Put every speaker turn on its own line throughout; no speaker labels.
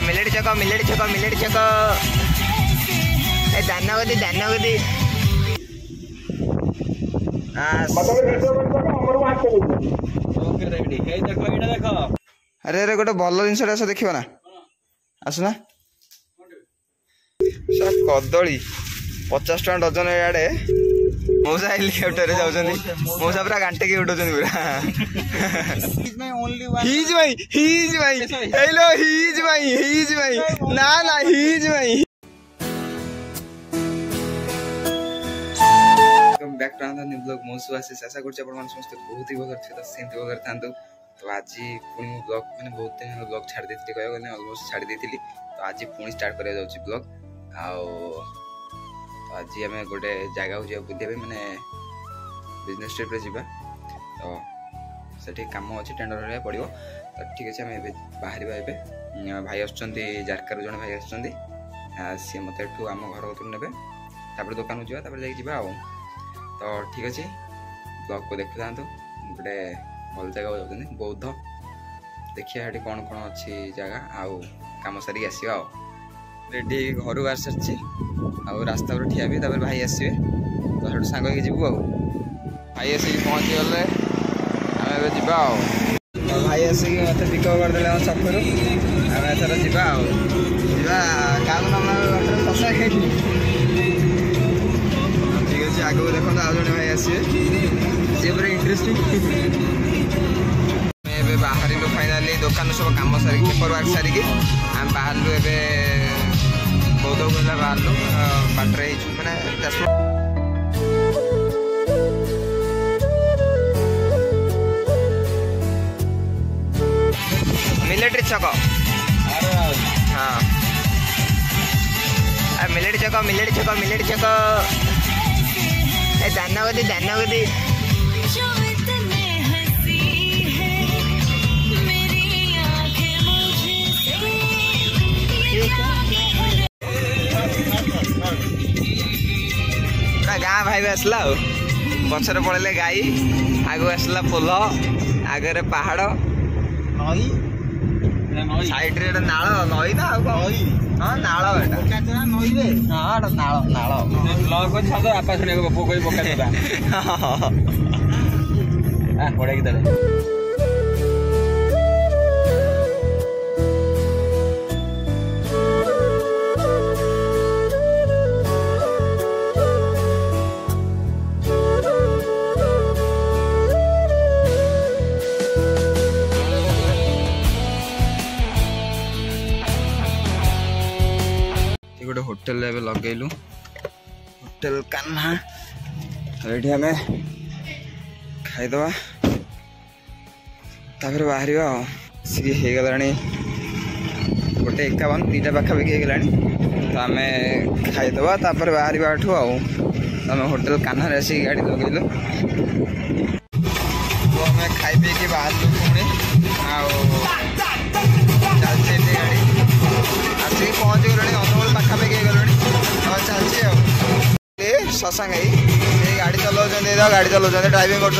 Millet छक दानगदी अरे अरे गोटे भल जिनस देखिए ना आसना कदली 50 टका डजन इे मौसा हेलिकप्टर जाऊँ मौसा पूरा घंटे की उठाऊँ पूरा हिज भाई ना हिज भाई back to another new blog मौसू आशीष आशा करते समस्त बहुत ही भल अच्छे सेमती भल था तो आज पुणी मो ब्लॉग मैंने बहुत दिन ब्लॉग छाड़ दी कह अलमोस्ट छाड़ दी तो आज पुणी स्टार्ट करा जाउछि ब्लॉग आओ तो आज आम गोटे जगह को जा बुझे मैंने बिजनेस ट्रिप रे जीवा तो सेठी काम अच्छे टेंडर रहा पड़ो तो ठीक अच्छे आम बाहर भाई आसुँच जारकार जन भाई आसुँच सी मत आम घर कतु ने दुकान को जावा जा तो ठीक अच्छे ब्लॉग को देखु था गोटे भल जगह जाऊँ बौद्ध देखिए ये कौन कौन अच्छी जगह आउ कम सारिक आसवा रेडी घर बाहर सारी आउ रास्ता पर ठिया भी भाई आसवे तो सांग जीवु भाई आसिक पहुँची गले आम जा भाई आसिक मत पिकअप करदे छकु आम एथर जा क्या फसा खाई ठीक अच्छे आगे देखो आज जड़े भाई आसवे सी पूरा इंटरेस्टिंग बाहर फाइनाली दुकान सब कम सारिक पेपर वर्क सारिक आम बाहर बौद्ध को बाहर बाटर मैंने मिलिट्री छक हाँ मिलिट्री छक दानगदी गाँ भाई आसला पचर पड़े गाई आग आसला पोल आगे पहाड़ साइड रे नाल नई ना हाँ नाल आपा शुणे पोक पड़ा कि गोटे होटेल लगेलु होटेल कान्हा ये आम खाईदे तापर बाहर सी होगला गोटे 51 2टा पाखापाखि होगला तो आम खाईदे तापर बाहर आठू आम होटेल कान्हा आसिक गाड़ी लगेलु तो आम खाई पी बाहर पुणी चलती गाड़ी आसिक पहुँच गले अनमोल पाखापाखि गले चलती शशांक गाड़ी चलाऊँ ड्राइविंग कर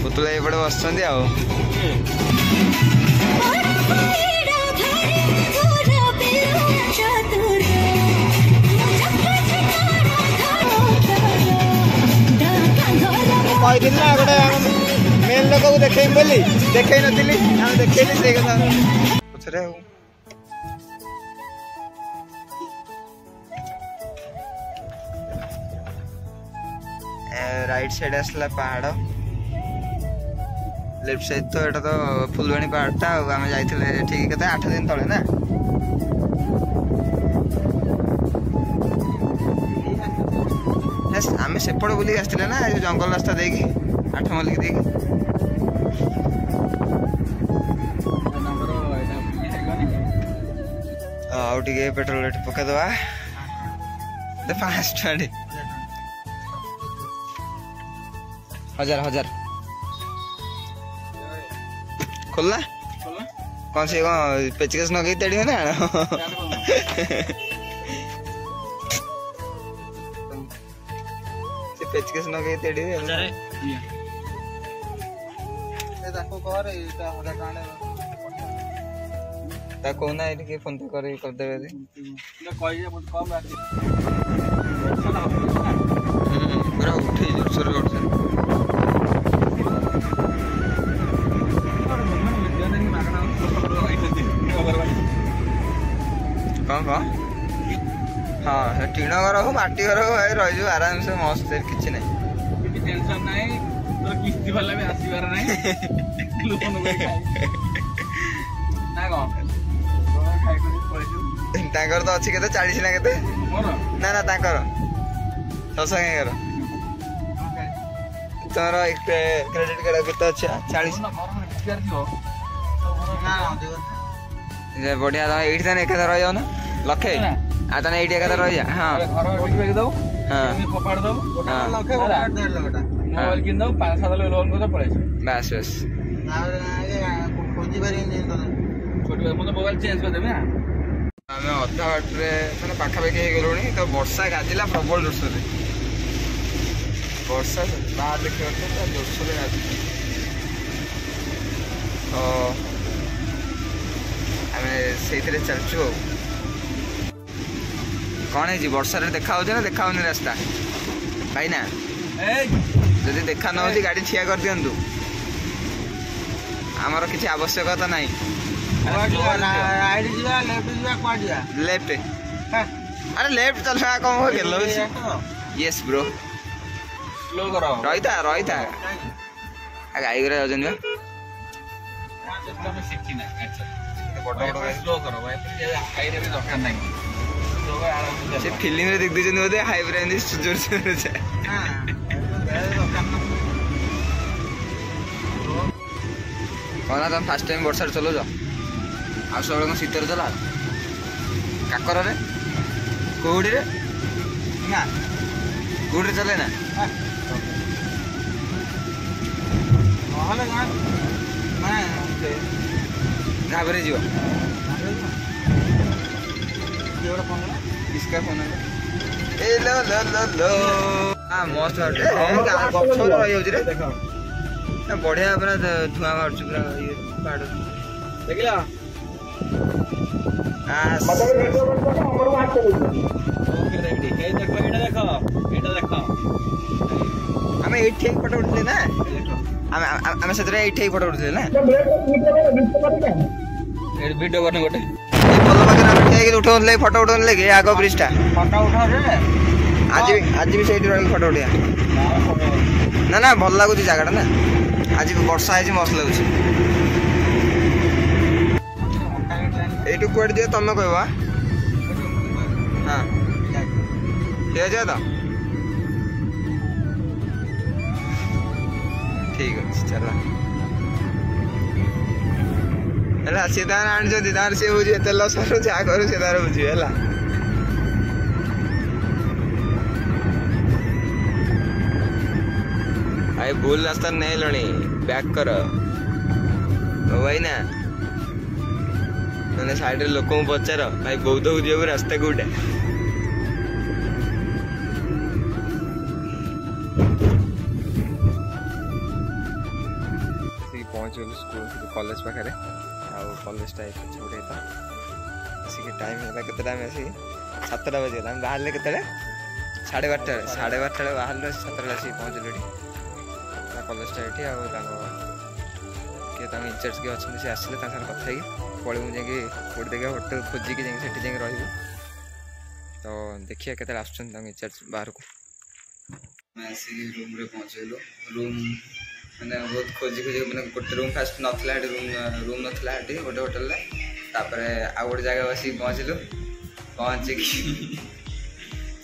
पुतला ये बस कही ना गोटे मेन लोक को देखे बोली देखे नी देखे से कथा पचरे राइट साइड आसला पहाड़ लेफ्ट साइड तो ये तो फुलवाणी पहाड़टा आम जाइए ठीक कहते 8 दिन तले ना आम सेपट बुलिक आसते ना जो जंगल रास्ता देखी 8 मल्लिक देखी आउे पेट्रोल रेट पकईदे 5 टका 1000 खोलना कौन से पेचकस नगे तेड़ी ना पेचकस नगे तेड़ी ତା କହୁନା ଏଠି କିଏ ଫୋନ ପେ କରି କରିଦେବେ ପୁରା ଉଠେଇ ଜୋରସୋରେ କରୁଛନ୍ତି। କଣ କଣ ହଁ ଟିଣ ଘର ହଉ ମାଟି ଘର ହଉ ଭାଇ ରହିଯିବ ଆରାମସେ ମସ୍ତ କିଛି ନାହିଁ
ଟେନସନ ନାହିଁ ତୋର କିସ୍ତି ବାଲା ବି ଆସିବାର ନାହିଁ
ତାଙ୍କର ତ ଅଛି କେତେ 40 ନା କେତେ ନା ନା ତାଙ୍କର ଶଶାଙ୍କର ତୋର କ୍ରେଡିଟ କାର୍ଡ କେତେ ଅଛି 40 ବଢିଆ ତମେ ଏଇଠି ତାହେଲେ ଏକାଥରେ ରହିଯାଉ ନା ଲକ୍ଷେ ଆଉ ତାହେଲେ ଏଇଠି ଏକାଥରେ ରହିଯା ହଁ
ମୋବାଇଲ କିଣିଦବୁ 5-7 ଲକ୍ଷ ଲୋନ କରି ପଳେଇ
ବାସ୍ ବାସ୍
ମୋବାଇଲ ଚେଞ୍ଜ କରିଦେବି ନା।
ଆମେ ଅଧା ବାଟରେ ମାନେ ପାଖାପାଖି ହେଇଗଲୁଣି ତ ବର୍ଷା ଗାଜିଲା ପ୍ରବଳ ଜୋରସୋରେ ବର୍ଷା ବାହାର ଦେଖିବାର ତ ଜୋରସୋରେ ଗାଜୁଛି ତ ଆମେ ସେଇଥିରେ ଚାଲିଛୁ ଆଉ କ'ଣ ହେଇଛି ବର୍ଷାରେ ଦେଖା ହଉଛି ନା ଦେଖା ହଉନି ରାସ୍ତା ଭାଇନା ଯଦି ଦେଖା ନ ହଉଛି ଗାଡ଼ି ଠିଆ କରିଦିଅନ୍ତୁ ଆମର କିଛି ଆବଶ୍ୟକତା ନାହିଁ ଲେଫ୍ଟ ଆରେ ଲେଫ୍ଟ ଚଲେଇବା କ'ଣ ଗେଲ ହଉଛି ୟେସ୍ ବ୍ରୋ ରହିଥା ରହିଥା ଗାଈ ଘରେ ଯାଉଛନ୍ତି ସେ ଫିଲ୍ମରେ ଦେଖି ଦେଇଛନ୍ତି ବୋଧେ ହାଇବ୍ରେ ଏମିତି ଜୋରସୋରେ କ'ଣ ତମେ ଫାଷ୍ଟ ଟାଇମ୍ ବର୍ଷାରେ ଚଲଉଛ ଆଉ ସବୁବେଳେ କ'ଣ ଶୀତରେ ଚଲା କାକରରେ କୋଉଠିରେ ନା କୋଉଠିରେ ଚଲେ ନା ଘାବରେ ଯିବ इसका फोन ए लो लो लो लो हां मस्त गछ रही होछ रे देखो ना बढ़िया पूरा धुआं मारछ पूरा ये पाड़ देखला हमें 8 फोटो उठले ना हमें सतरे 8 फोटो उठले ना वीडियो करने गोटे उठे फटो उठा लगे आग ब्रिज आज भी सही फटो उठा ना ना भल लगुच जगह ना आज भी वर्षा है मस्त लगुच ये कौट दिए तुम कह हाँ ठीक है तो ठीक अच्छे चल सी तार आनी तार सी बुझे तेल सर जहाँ करू से तार बुझे है भाई भूल रास्ता नहीं लणी बैक कर भाई ना मैंने साइड लोक पचार भाई बौद्ध को जीव रास्ता कौटे पहुँच गलु स्कूल कॉलेज पाखे कॉलेजटा छोटे था आसिक टाइम है केते टाइम आसी 7टा बजे हम बाहर ले केते 12:30 बाहर 7टा आसी पहुँचलु कॉलेजटा ये किए इंचार्ज किए अच्छे से आसिले कथा पलू जाकि गोटे देखिए होटेल खोजिकी जाकि रही तो देखिए केते आसुन इंचार्ज बाहर को आसिक रूम रे पहुँचलु रूम मैंने बहुत खोजी खोजी मैंने गोटे रूम फास्ट नाला रूम नाला गोटे होटेल तापर आ गोटे जगह बस पहुँचलु पहुँचिक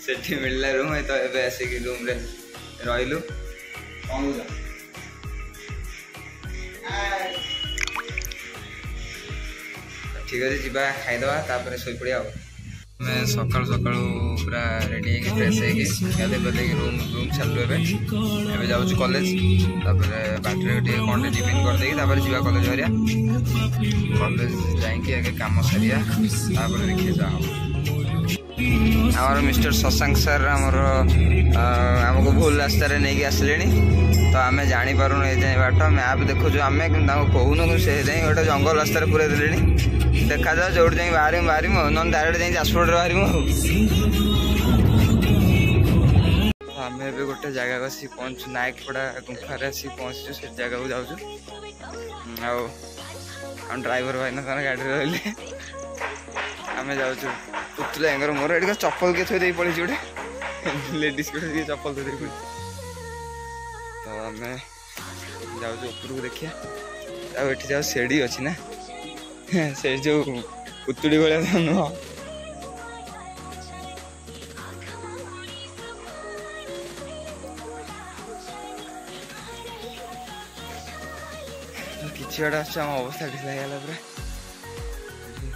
से मिलला रूम तो ये आसिक रूम रे रही ठीक अच्छे जी खाईदे तापर शोई पड़ा मैं सकाल सकाल पूरा रेडी फ्रेश गाधे पाले रूम छाड़ू ए जाऊँ कॉलेज तापर बाटर कौन टिफिन करदे जा कॉलेज हरिया कॉलेज जाए कम सारिया देखिए जा आमर मिस्टर शशांक सर आमको भूल रास्तार नहीं आसिले तो आम जापारूँ ये बाट मैप देखु आम कहून से गोटे जंगल रास्तार पूरा दे देखा जाओ जो बाहर ना डायरेक्ट जाए जाजपुर बाहर आम ए गोटे जगह आसी पहुँचु नायकपड़ा गुंफार आसी पहुँचु से जगह को जाऊँ आम ड्राइवर भाई ना गाड़ी रही आम जाऊँ पुतुला मोर ये चप्पल किए थोड़ी पड़ी गोटे लेडीज को चप्पल थोड़ी पड़ी तो आम जाऊँ उपरको देखिए आठ जाओ सेड़ी अच्छी ना से जो पुतुड़ी भाया नुह किसी बाड़ आम अवस्था ढिला पूरा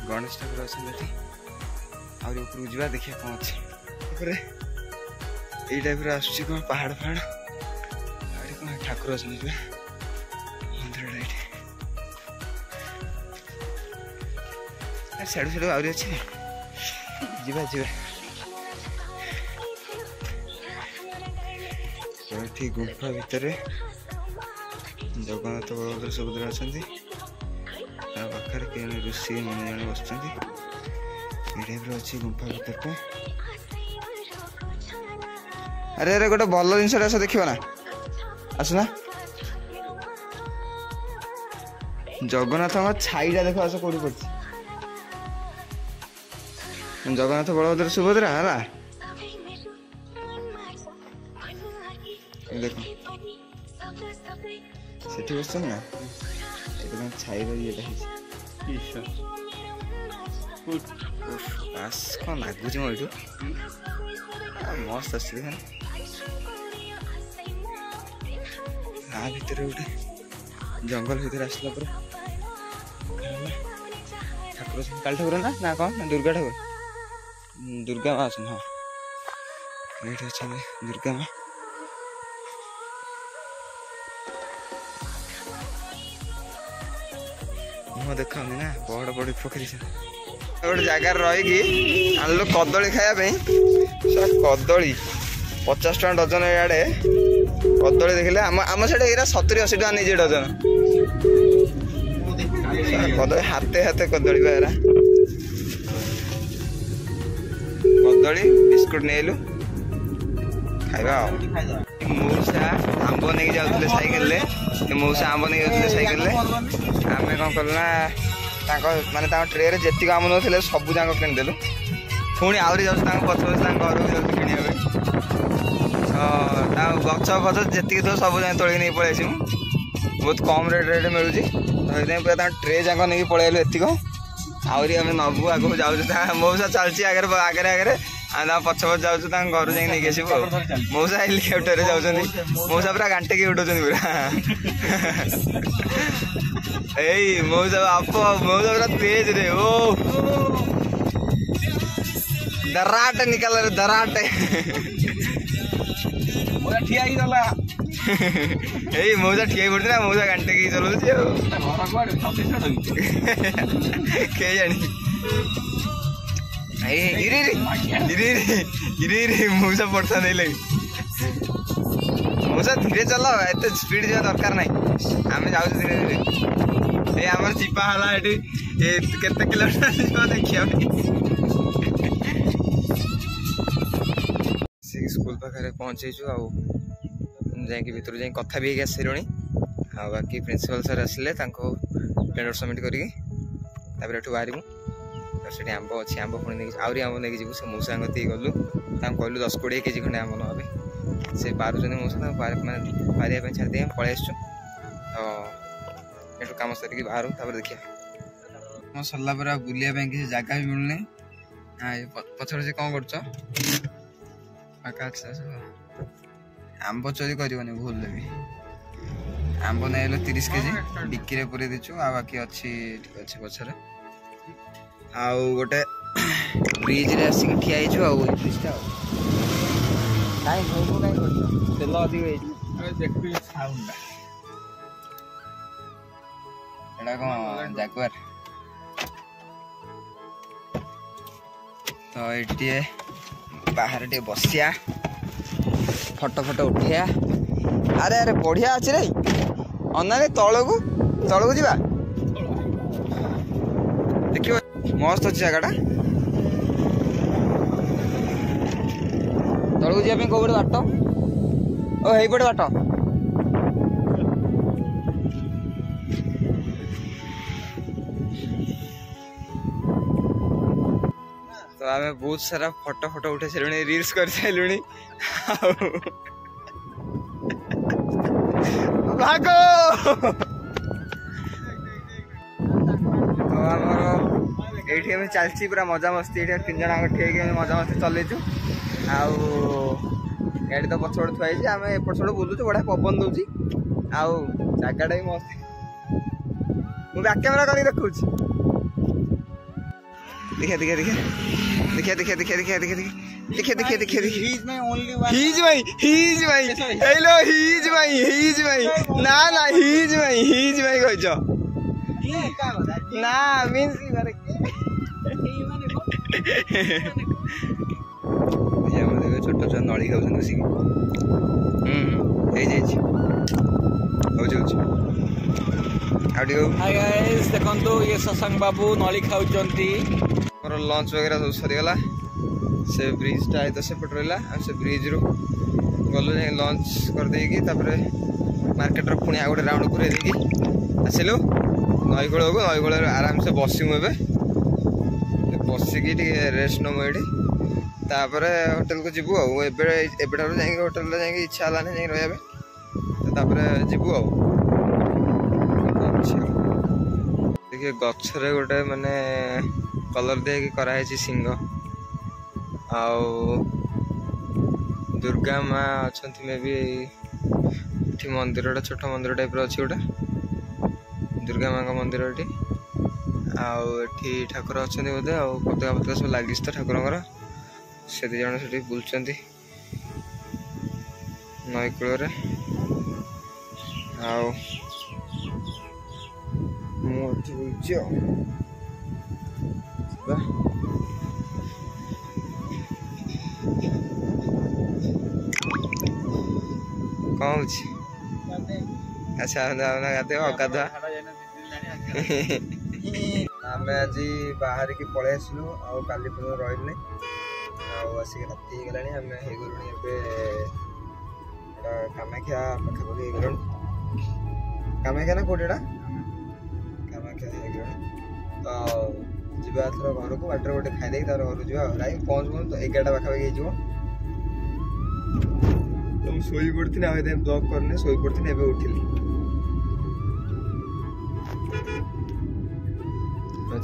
गणेश ठाकुर अच्छे आपर जा देखिए कौन अच्छे ये टाइप आस पहाड़ पहाड़ कौन ठाकुर अच्छे मंदिर साड़ू साड़ू आहरी अच्छे जीवा गुंफा भितर जगन्नाथ बलभद्र सुभद्रा अच्छा पाखे कई ऋषि मन जन बस अच्छी गुंफा भितर अरे अरे गोटे भल जिनस देखिए ना आसना जगन्नाथ छाईटा देख आस कौटी पड़ी जगन्नाथ बलभद्र सुभद्रा है देख सेठी बस ना छाई कौन लगुच मो मस्त आस भितर गोटे जंगल भितर आसला पर ठाकुर काली ठाकुर ना कौन दुर्गा ठाकुर दुर्गा माँ आसन हाँ ये अच्छा दुर्गा माँ मुह देखा ना बड़ बड़ पोखरी गोटे जगार रही आनलु कदली खायापी कदली 50 टका डजन इे कदली देखिले आम साइड 70-80 टका नहीं डजन कदली हाथे हाथे कदली बारा कदली बिस्कुट नहीं खाइबा मौसा आंब नहीं जाते सैकेल मौसा आंब नहीं जाते सैकेल आम कौन कलुना माने ट्रे जी आम ना सब जाक किदेलु पुणी आहरी जाऊँ पच पच घर भी जाऊँ किणा गच फच जी थो सब जाए तोड़ नहीं पलि बहुत कम रेट मिलूँ तो पूरा ट्रे जाक नहीं पलैलु एतिक आहरी आम नबू आगे जाऊँ मौसा चलती आगे आगे आगे पछ पछ जाऊँ घर जा नहीं आसबू मौसा हेलिकप्टर जाऊँ मौसा पूरा घंटे की उठाऊँ पूरा ए मौसा आप मौसा पूरा तेज रे ओ दराट निकाल रे दराट
ठिया गला
ए मौसा ठिया पड़ती ना मौसा घंटे की चलाऊ के जानी मौसा पड़ता नहीं लगे मौसा धीरे चलाओ एत स्पीड जा दरकार नहीं आम जाऊ धीरे धीरे ये आम चिपा है केते किलोमीटर देखिए स्कूल पाखे पहुँचेचु आईक भर जा कथा भी आसलुणी आ बाकी प्रिंसिपल सर आसिले पेंडर सबमिट कर बाहर से आंब अच्छी आंब पुणी नहीं आहरी आंब नहीं जीव से मौसा गति गलु कहलु 10-20 केजी खंडे आंब ना से बारुँच मौसा मैंने बाहर छाड़ी पलि आसु तो कम सर बाहर देखिए सरला पर बुलाया किसी जगह भी मिलूना पचर से कौन कर आंब चोरी करनी भूल भी आंब नहीं 30 केजी डिक्की पूरे देचु आ बाकी अच्छी अच्छे पचर आउ गोटे ब्रिज रे आसिक ठिया हो ब्रिजटा तेल अधिक कौन जागुआर तो ये बाहर टे बसिया फोटो फोटो उठिया अरे अरे बढ़िया अच्छे रे अना तलू तलू जा देखियो मस्त अच्छी जगह तलू जावाई कौटे बाट ओ हेपटे बाट तो आम बहुत सारा फोटो फोटो उठे सारे रील्स कर सारे भागो ये चलती पूरा मजा मस्ती ये 3 जन ठीक मजा मस्ती चलैचु आड़ी तो पछपट थुआई आम एपट सपट बुलुचु बढ़िया पवन दौर जगटा भी मस्त मुझे बैक कैमेरा कर देखा देखिए देखिए देखिए देखिए देखिए देखिए देखिए देखिए देखिए देखिए देखिए देखिए हीज भाई हेलो हीज भाई ना ना हीज भाई कहछ ना मींस ये हम देखो छोट छोट नळी खाउछन बसी हे जाई हाय गाइस
देखो ये शशांक बाबू नली खाऊंटी
मोर लंच वगैरह सब सरीगला से ब्रिज टा तो सेपट रहा से ब्रिज रू गलु जाए लंच कर देगी मार्केट पुणी आ गए राउंड पूरे देखी आसिलु नईकूल को नईकूल आराम से बसमु बसिकी रेस्ट नमु ये होटेल को जीवु एबेठार जाए होटेल जाए इच्छा है जाए रहा जीवु देखिए गचरे गोटे माने कलर दे कराई सिंह आउ दुर्गा माँ अच्छा मे भी मंदिर छोट मंदिर टाइप अच्छी गोटे दुर्गा माँ का मंदिर ये आठी ठाकुर अच्छा बोधे आ पताका पताका सब लगी तो ठाकुर से दी जन से बुलूं नईकूल बुलूची कौन अच्छा गाधे अगाधुआ आम आज बाहर की पलि आसलु आली रही आसिक राति गला आम हो कामाख्या पाखापाखि हो कामाख्या ना कौटा कामाख्या हो तो जीवा थर घर को बाटर गोटे खाई घर जा पहुँच तो 11टा पाखापाखि हो शोई पड़ी ब्लॉग करने शोई पड़ी उठिली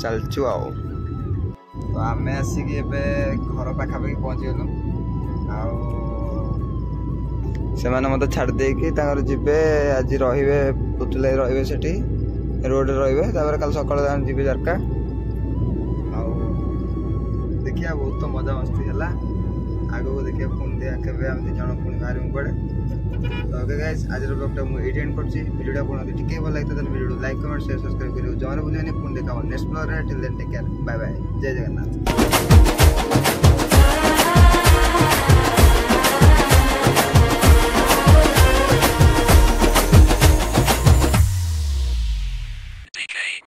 चलचु तो आम आसिक घर पाखापाखि पहुँची गलु से मत छाड़ देकी जीवे आज रे पुतुल रे से रोड रे कल सकाल जी जारका देखिए बहुत तो मजा मस्ती है आगे को देखिए पुणी देखा आम 2 जन पुणी बाहर पड़े तो ओके गाइस आज ब्लॉगटा मुझे एंड करछि वीडियोटा आपको टिके भल लगता तो video like comment share subscribe करियो जमाने बुझानी पुणी देखा next blog till then take care bye bye जय जगन्नाथ।